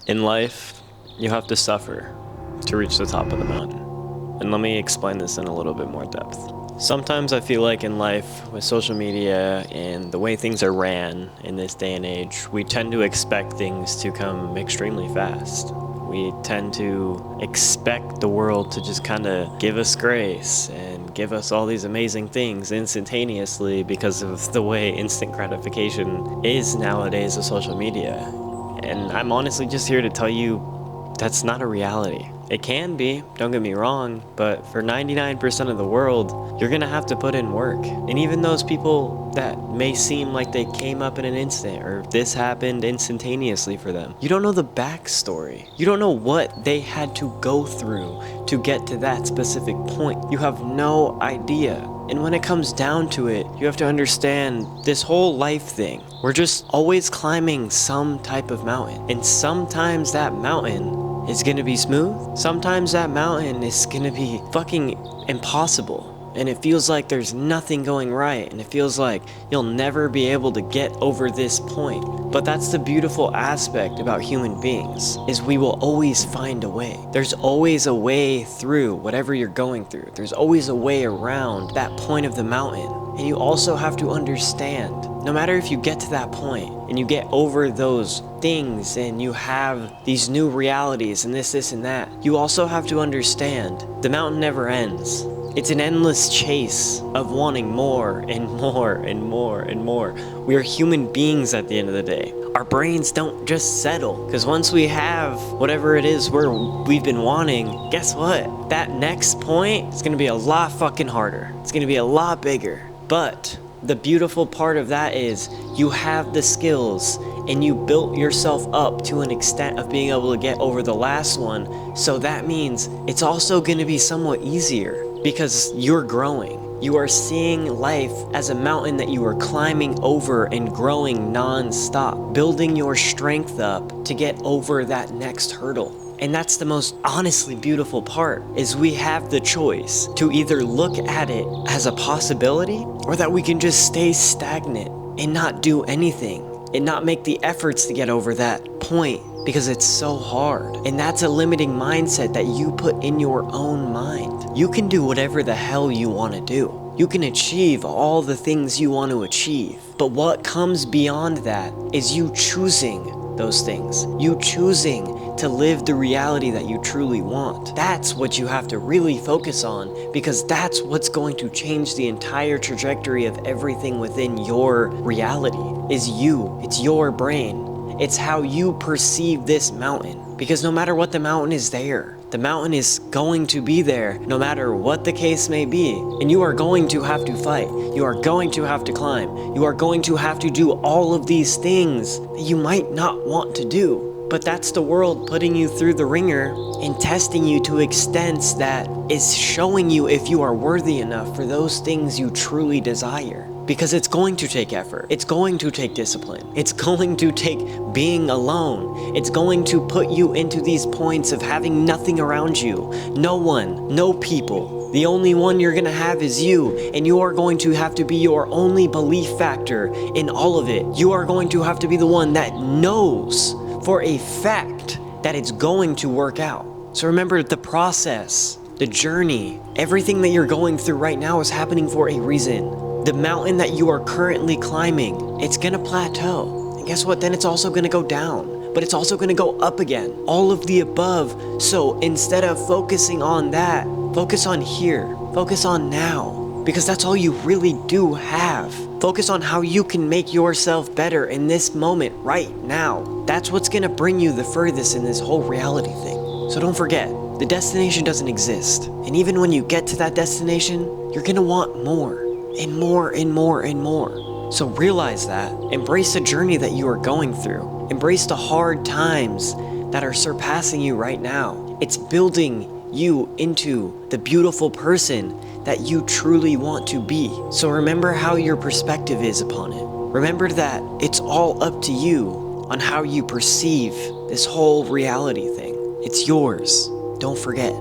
In life, you have to suffer to reach the top of the mountain. And let me explain this in a little bit more depth. Sometimes I feel like in life, with social media and the way things are ran in this day and age, we tend to expect things to come extremely fast. We tend to expect the world to just kind of give us grace and give us all these amazing things instantaneously because of the way instant gratification is nowadays with social media. And I'm honestly just here to tell you that's not a reality. It can be, don't get me wrong, but for 99% of the world, you're gonna have to put in work. And even those people that may seem like they came up in an instant or this happened instantaneously for them, you don't know the backstory. You don't know what they had to go through to get to that specific point. You have no idea. And when it comes down to it, you have to understand this whole life thing. We're just always climbing some type of mountain. And sometimes that mountain is gonna be smooth. Sometimes that mountain is gonna be fucking impossible. And it feels like there's nothing going right. And it feels like you'll never be able to get over this point. But that's the beautiful aspect about human beings, is we will always find a way. There's always a way through whatever you're going through. There's always a way around that point of the mountain. And you also have to understand, no matter if you get to that point and you get over those things and you have these new realities and this and that, you also have to understand the mountain never ends. It's an endless chase of wanting more and more and more and more. We are human beings at the end of the day. Our brains don't just settle, because once we have whatever it is we've been wanting, guess what? That next point is gonna be a lot fucking harder. It's gonna be a lot bigger. But the beautiful part of that is you have the skills and you built yourself up to an extent of being able to get over the last one. So that means it's also going to be somewhat easier because you're growing. You are seeing life as a mountain that you are climbing over and growing non-stop, building your strength up to get over that next hurdle. And that's the most honestly beautiful part, is we have the choice to either look at it as a possibility or that we can just stay stagnant and not do anything and not make the efforts to get over that point because it's so hard. And that's a limiting mindset that you put in your own mind. You can do whatever the hell you want to do. You can achieve all the things you want to achieve. But what comes beyond that is you choosing those things. You choosing to live the reality that you truly want. That's what you have to really focus on, because that's what's going to change the entire trajectory of everything within your reality. Is you. It's your brain. It's how you perceive this mountain. Because no matter what the mountain is there. The mountain is going to be there no matter what the case may be. And you are going to have to fight. You are going to have to climb. You are going to have to do all of these things that you might not want to do. But that's the world putting you through the ringer and testing you to extents that is showing you if you are worthy enough for those things you truly desire. Because it's going to take effort. It's going to take discipline. It's going to take being alone. It's going to put you into these points of having nothing around you. No one, no people. The only one you're gonna have is you, and you are going to have to be your only belief factor in all of it. You are going to have to be the one that knows for a fact that it's going to work out. So remember, the process, the journey, everything that you're going through right now is happening for a reason. The mountain that you are currently climbing, it's gonna plateau. And guess what? Then it's also gonna go down, but it's also gonna go up again. All of the above. So instead of focusing on that, focus on here. Focus on now. Because that's all you really do have. Focus on how you can make yourself better in this moment right now. That's what's gonna bring you the furthest in this whole reality thing. So don't forget, the destination doesn't exist. And even when you get to that destination, you're gonna want more. And more and more and more. So realize that. Embrace the journey that you are going through. Embrace the hard times that are surpassing you right now. It's building you into the beautiful person that you truly want to be. So remember how your perspective is upon it. Remember that it's all up to you on how you perceive this whole reality thing. It's yours. Don't forget.